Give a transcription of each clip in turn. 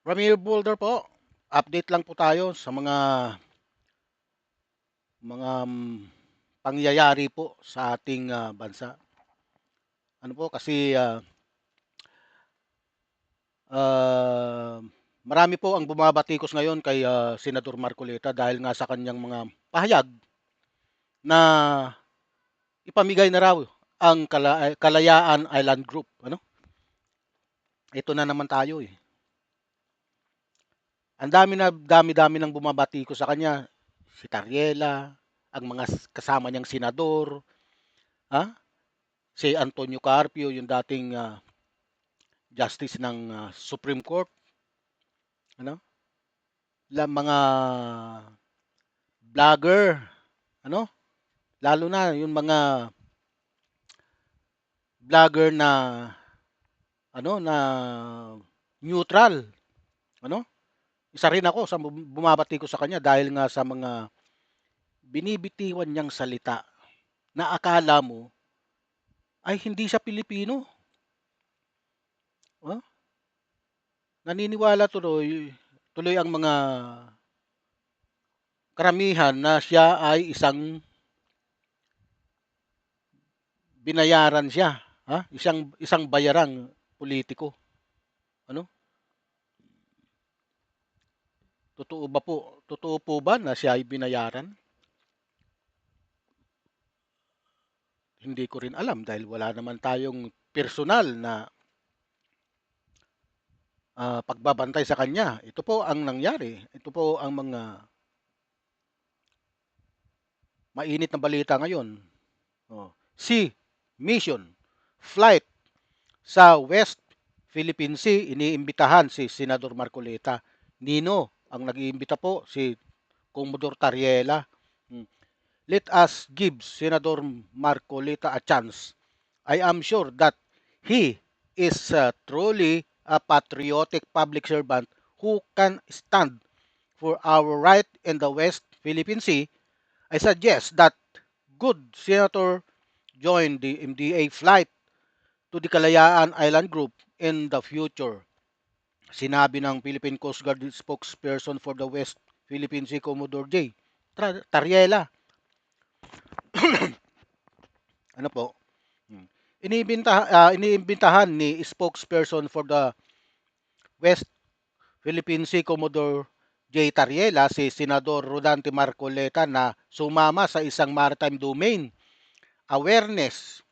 Ramil Boulder po. Update lang po tayo sa pangyayari po sa ating bansa. Ano po kasi ah, marami po ang bumabatikos ngayon kay Senador Marcoleta dahil nga sa kanyang mga pahayag na ipamigay na raw ang Kalayaan Island Group. Ano? Ito na naman tayo eh. Ang dami nang bumabatikos sa kanya. Si Tariela, ang mga kasama niyang senador, ha? Si Antonio Carpio, yung dating justice ng Supreme Court, ano? Mga vlogger, ano? Lalo na yung mga vlogger na na neutral, ano? Isa rin ako sa bumabati ko sa kanya dahil nga sa mga binibitiwan niyang salita na akala mo ay hindi siya Pilipino. Oh? Naniniwala tuloy ang mga karamihan na siya ay binayaran siya, ha? Isang bayarang politiko, ano? Totoo po ba na siya ay binayaran? Hindi ko rin alam dahil wala naman tayong personal na pagbabantay sa kanya. Ito po ang nangyari. Ito po ang mga mainit na balita ngayon. Oh. Mission flight sa West Philippine Sea, iniimbitahan si Senador Marcoleta. Nino ang nag-iimbita po, si Commodore Tariela. Hmm. Let us give Senador Marcoleta a chance. I am sure that he is truly a patriotic public servant who can stand for our right in the West Philippine Sea. I suggest that good Senator join the MDA flight to the Kalayaan Island Group in the future. Sinabi ng Philippine Coast Guard spokesperson for the West Philippine Sea, Commodore J. Tariela. Ano po? Hmm. Iniimbitahan ni spokesperson for the West Philippine Sea, Commodore J. Tariela, si Senador Rodante Marcoleta na sumama sa isang maritime domain awareness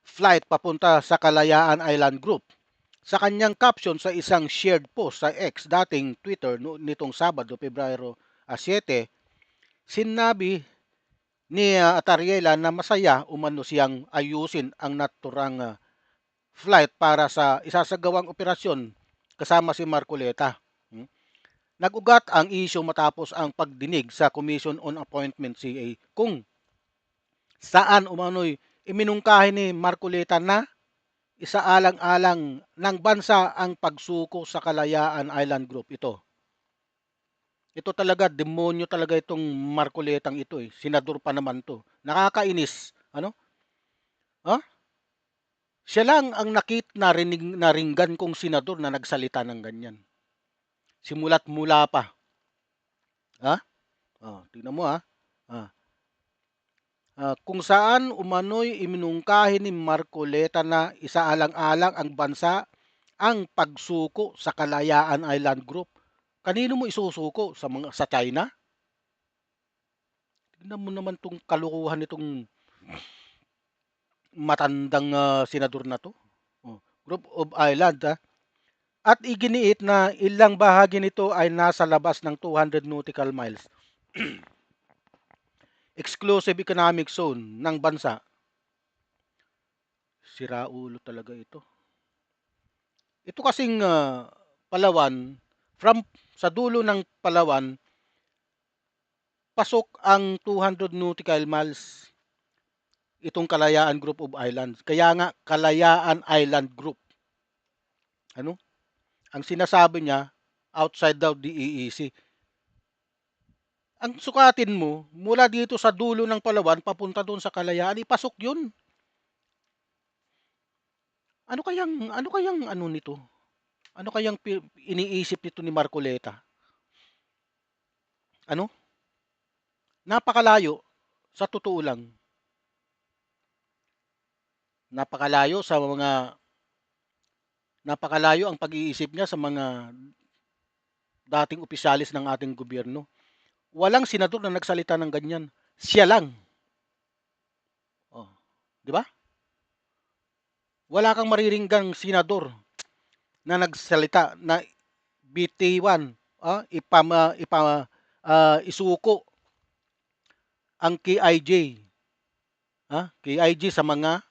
flight papunta sa Kalayaan Island Group. Sa kanyang caption sa isang shared post sa X, dating Twitter, nitong Sabado, Pebrero 7, sinabi ni Atariela na masaya umano siyang ayusin ang naturang flight para sa isasagawang operasyon kasama si Marcoleta. Hmm? Nag-ugat ang issue matapos ang pagdinig sa Commission on Appointment CA kung saan umano'y iminungkahi ni Marcoleta na isaalang-alang ng bansa ang pagsuko sa Kalayaan Island Group ito. Ito talaga, demonyo talaga itong Marcoletang ito eh. Senador pa naman to. Nakakainis. Ano? Ha? Siya lang ang naringgan kong senador na nagsalita ng ganyan. Simula't mula pa. Ha? Tingnan mo ha. Ah. Kung saan umano'y iminungkahi ni Marcoleta na isaalang-alang ang bansa ang pagsuko sa Kalayaan Island Group. Kanino mo isusuko? Sa China? Tingnan mo naman tong kalukuhan nitong matandang senador na to. Group of Island ha. At iginiit na ilang bahagi nito ay nasa labas ng 200 nautical miles. Exclusive economic zone ng bansa. Siraulo talaga ito. Ito kasing Palawan, sa dulo ng Palawan, pasok ang 200 nautical miles itong Kalayaan Group of Islands. Kaya nga, Kalayaan Island Group. Ano? Ang sinasabi niya, outside daw the EEC. Ang sukatin mo, mula dito sa dulo ng Palawan, papunta doon sa Kalayaan, ipasok yun. Ano kayang ano nito? Ano kayang iniisip nito ni Marcoleta? Ano, napakalayo sa totoo lang, napakalayo sa mga napakalayo ang pag-iisip niya sa mga dating opisyalis ng ating gobyerno. Walang senador na nagsalita ng ganyan, siya lang. Oh, 'di ba? Wala kang mariringgang senador na nagsalita na bitiwan, isuko ang KIJ, KIJ sa mga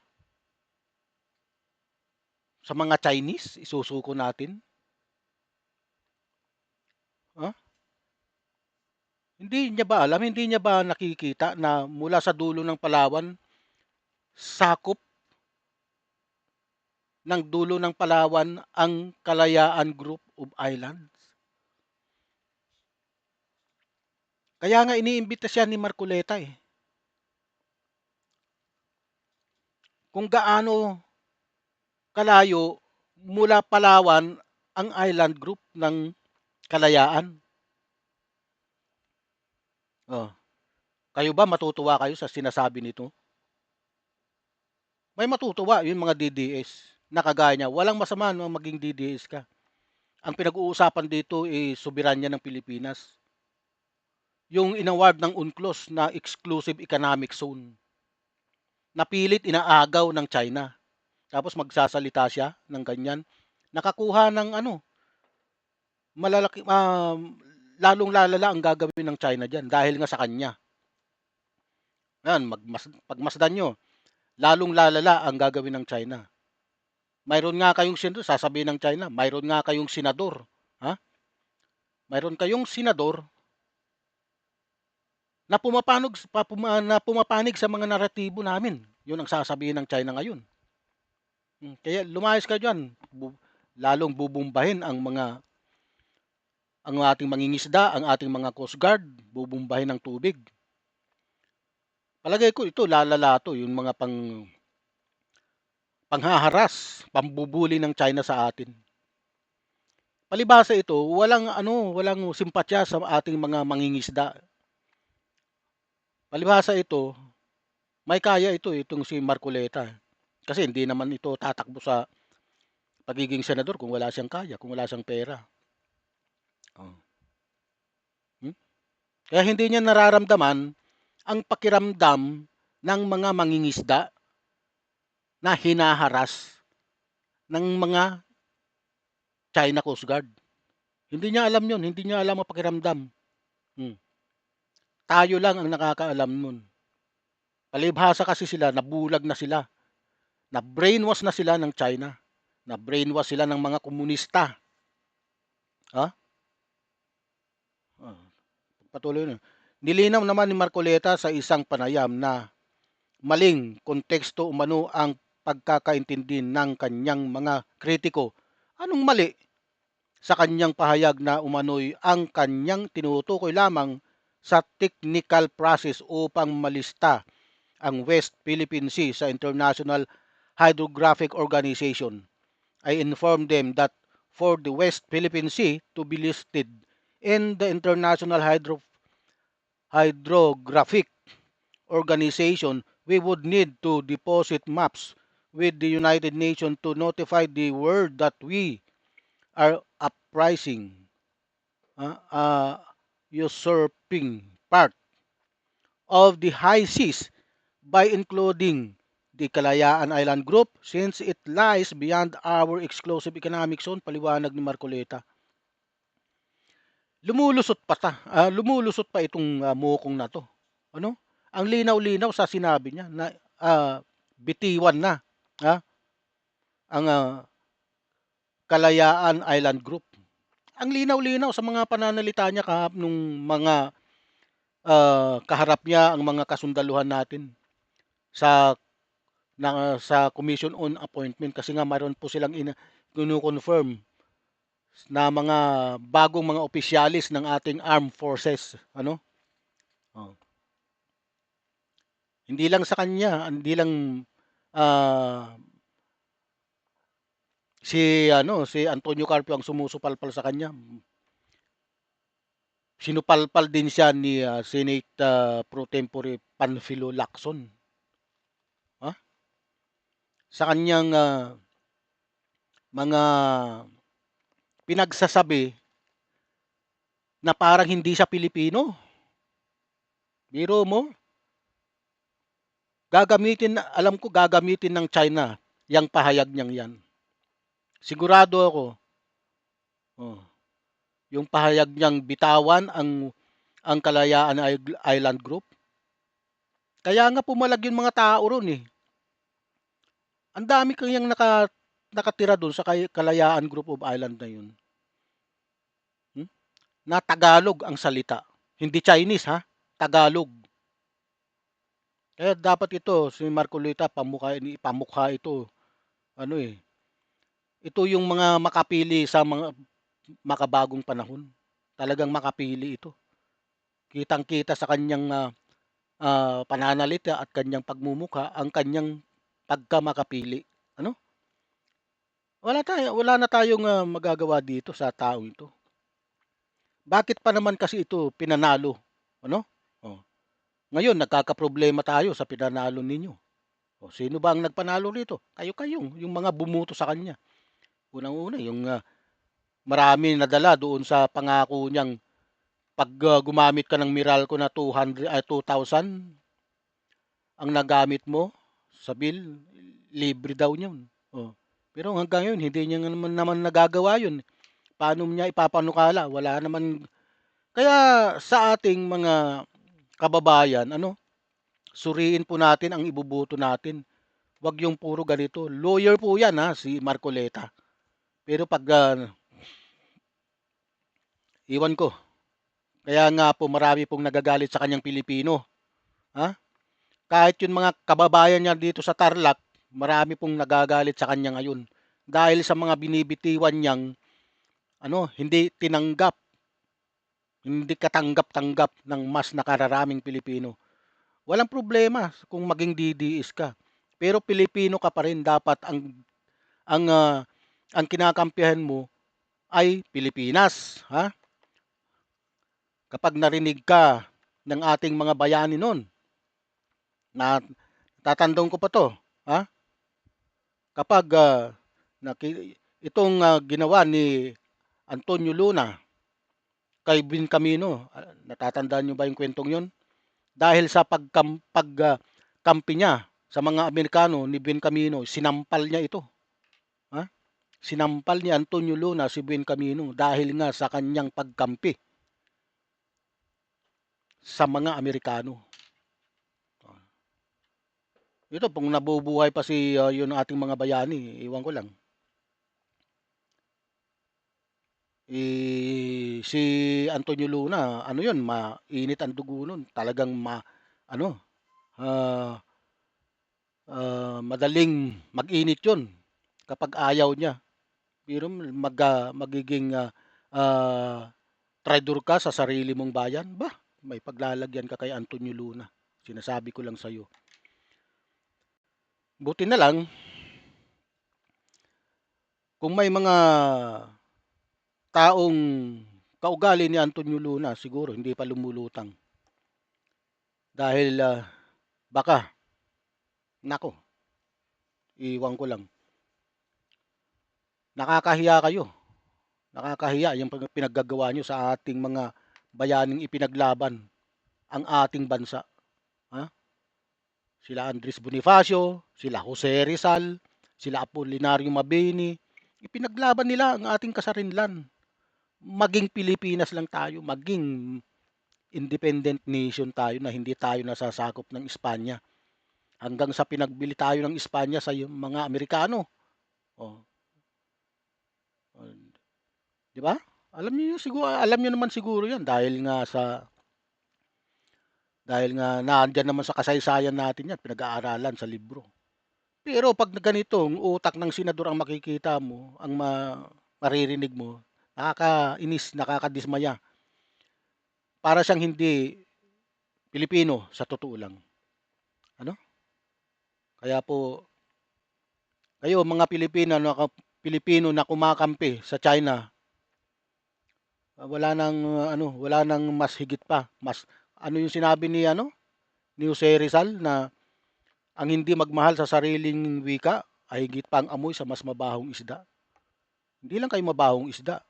Chinese, isusuko natin, ah? Hindi niya ba alam, hindi niya ba nakikita na mula sa dulo ng Palawan, sakop ng dulo ng Palawan ang Kalayaan Group of Islands? Kaya nga iniimbita siya ni Marcoleta eh. Kung gaano kalayo mula Palawan ang island group ng Kalayaan. Oh, kayo ba matutuwa kayo sa sinasabi nito? May matutuwa yung mga DDS na kagaya niya. Walang masama no maging DDS ka. Ang pinag-uusapan dito ay soberanya ng Pilipinas. Yung inaward ng UNCLOS na exclusive economic zone. Napilit inaagaw ng China. Tapos magsasalita siya ng ganyan. Nakakuha ng ano, malalaki, lalong lalala ang gagawin ng China diyan dahil nga sa kanya. Yan, pagmasdan nyo, lalong lalala ang gagawin ng China. Mayroon nga kayong senador, sasabihin ng China, mayroon nga kayong senador. Ha? Mayroon kayong senador na pumapanig sa mga naratibo namin. Yun ang sasabihin ng China ngayon. Kaya lumayas ka diyan. Lalong bubumbahin ang ating mangingisda, ang ating mga coast guard, bubumbahin ng tubig. Palagay ko ito lalala to, yung mga panghaharas, pambubuli ng China sa atin. Palibhasa ito, walang simpatya sa ating mga mangingisda. Palibhasa ito, may kaya itong si Marcoleta. Kasi hindi naman ito tatakbo sa pagiging senador kung wala siyang kaya, kung wala siyang pera. Oh. Hmm? Kaya hindi niya nararamdaman ang pakiramdam ng mga mangingisda na hinaharas ng mga China Coast Guard. Hindi niya alam yun, hindi niya alam ang pakiramdam. Hmm. Tayo lang ang nakakaalam nun. Palibhasa kasi sila, nabulag na sila. Na-brainwash na sila ng China. Na-brainwash sila ng mga komunista. Ha? Ah, patuloy na. Nilinaw naman ni Marcoleta sa isang panayam na maling konteksto umano ang pagkakaintindi ng kanyang mga kritiko. Anong mali? Sa kanyang pahayag na umano'y ang kanyang tinutukoy lamang sa technical process upang malista ang West Philippine Sea sa International Hydrographic Organization. I informed them that for the West Philippine Sea to be listed in the International Hydrographic Organization, we would need to deposit maps with the United Nations to notify the world that we are uprising, usurping part of the high seas by including the Kalayaan Island Group since it lies beyond our exclusive economic zone, paliwanag ni Marcoleta. Lumulusot pa itong mukong na to. Ano? Ang linaw-linaw sa sinabi niya na bitiwan na ha, ang Kalayaan Island Group. Ang linaw-linaw sa mga pananalita niya nung mga kaharap niya ang mga kasundaluhan natin sa sa Commission on Appointment kasi nga mayroon po silang kino-confirm na mga bagong mga opisyalis ng ating armed forces, ano? Oh. Hindi lang sa kanya, hindi lang uh, Si Antonio Carpio ang sumusupalpal sa kanya. Sinupalpal din siya ni, Senate, Pro Tempore Panfilo Lacson, ah, sa kaniyang, mga pinagsasabi na parang hindi siya Pilipino. Biro mo, alam ko gagamitin ng China yang pahayag niyang 'yan. Sigurado ako, oh, yung pahayag niyang bitawan ang Kalayaan Island Group. Kaya nga pumalag yung mga tao ro'n, eh. Ang dami kayang nakatira do'n sa Kalayaan Group of Island na 'yun, hmm, na Tagalog ang salita. Hindi Chinese, ha, Tagalog. Kaya dapat ito si Marcolita pamukha ito, ano, eh, ito yung mga makapili sa mga makabagong panahon. Talagang makapili ito. Kitang-kita sa kanyang, pananalita at kanyang pagmumukha ang kanyang pagkamakapili. Ano? Wala na tayong, magagawa dito sa taong ito. Bakit pa naman kasi ito pinanalo, ano? Oh, ngayon nagkakaproblema tayo sa pinanalo ninyo. Oh, sino ba ang nagpanalo rito? Yung mga bumuto sa kanya. Unang-una yung, marami nadala doon sa pangako niyang 'pag, gumamit ka ng Meralco na 2,000 ang nagamit mo sa bill, libre daw yun. Oh, pero hanggang ngayon hindi niya naman nagagawa yun. Paano niya ipapanukala? Wala naman. Kaya sa ating mga kababayan, ano, suriin po natin ang iboboto natin. Wag yung puro ganito. Lawyer po yan, ha, si Marcoleta. Pero pag, iwan ko, kaya nga po marami pong nagagalit sa kanyang Pilipino. Ha? Kahit yung mga kababayan niya dito sa Tarlac, marami pong nagagalit sa kanya ngayon. Dahil sa mga binibitiwan niyang, hindi katanggap-tanggap ng mas nakararaming Pilipino. Walang problema kung maging DDS ka. Pero Pilipino ka pa rin, dapat ang ah, ang kinakampihan mo ay Pilipinas, ha? Kapag narinig ka ng ating mga bayani noon, na tatandong ko pa 'to, ha? Kapag, itong, ginawa ni Antonio Luna kay Bin Camino, natatandaan niyo ba yung kwentong 'yon? Dahil sa kampi niya sa mga Amerikano ni Ben Camino, sinampal niya ito, ha? Sinampal ni Antonio Luna si Ben Camino dahil nga sa kanyang pagkampi sa mga Amerikano. Ito kung nabubuhay pa yung ating mga bayani, iwan ko lang. Si Antonio Luna, ano 'yun, mainit ang dugo nun, talagang ano, ah, madaling mag-init 'yun kapag ayaw niya. Pero magiging, traidor ka sa sarili mong bayan, bah, may paglalagyan ka kay Antonio Luna. Sinasabi ko lang sa'yo. Buti na lang kung may mga taong kaugali ni Antonio Luna, siguro hindi pa lumulutang. Dahil, baka, nako, iwan ko lang. Nakakahiya kayo. Nakakahiya yung pinaggagawa nyo sa ating mga bayaning ipinaglaban ang ating bansa. Ha? Sila Andres Bonifacio, sila Jose Rizal, sila Apolinario Mabini. Ipinaglaban nila ang ating kasarinlan. Maging Pilipinas lang tayo, maging independent nation tayo na hindi tayo nasasakop ng Espanya. Hanggang sa pinagbili tayo ng Espanya sa mga Amerikano. Oh, oh, 'di ba? Alam niyo naman siguro 'yan dahil nga nandiyan naman sa kasaysayan natin 'yan, pinag-aaralan sa libro. Pero pag ganitong utak ng senador ang makikita mo, maririnig mo, nakakainis, nakakadismaya. Para siyang hindi Pilipino sa totoo lang. Ano? Kaya po kayo mga Pilipino Pilipino na kumakampi sa China, wala nang mas higit pa. Mas ano yung sinabi ni Jose Rizal na ang hindi magmahal sa sariling wika ay higit pa ang amoy sa mas mabahong isda. Hindi lang kayo mabahong isda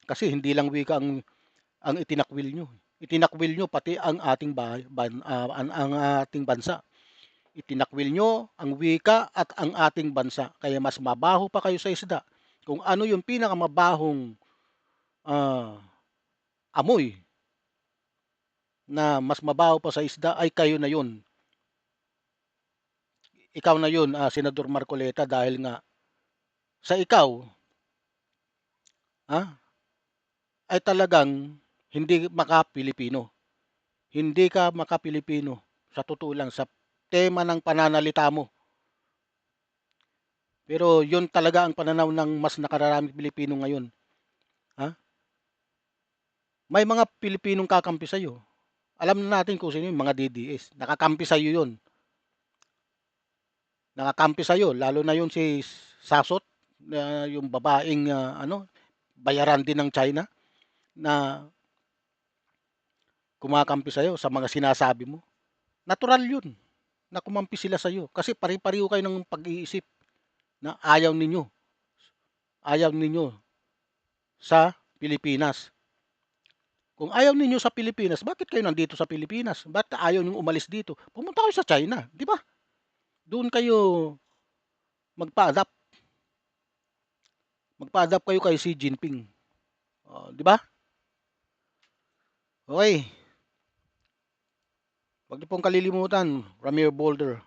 kasi hindi lang wika ang itinakwil nyo. Itinakwil nyo pati ang ating ang ating bansa. Itinakwil nyo ang wika at ang ating bansa. Kaya mas mabaho pa kayo sa isda. Kung ano yung pinakamabahong amoy na mas mabaho pa sa isda ay kayo na yun. Ikaw na yun, Senador Marcoleta, dahil nga sa ikaw ay talagang hindi maka-Pilipino. Hindi ka maka-Pilipino sa totoo lang sa tema ng pananalita mo. Pero yun talaga ang pananaw ng mas nakararaming Pilipino ngayon. May mga Pilipinong kakampi sa'yo. Alam na natin kung sino yung mga DDS. Nakakampi sa'yo yun. Nakakampi sa'yo. Lalo na yun si Sasot, yung babaeng bayaran din ng China na kumakampi sa'yo sa mga sinasabi mo. Natural yun na kumampi sila sa'yo. Kasi pare-pareho kayo ng pag-iisip na ayaw ninyo sa Pilipinas. Kung ayaw ninyo sa Pilipinas, bakit kayo nandito sa Pilipinas? Bakit ayaw niyo umalis dito? Pumunta kayo sa China, di ba? Doon kayo magpa-adapt. Magpa-adapt kayo kay Xi Jinping. Di ba? Okay. Huwag niyo pong kalilimutan, Ramir Boulder.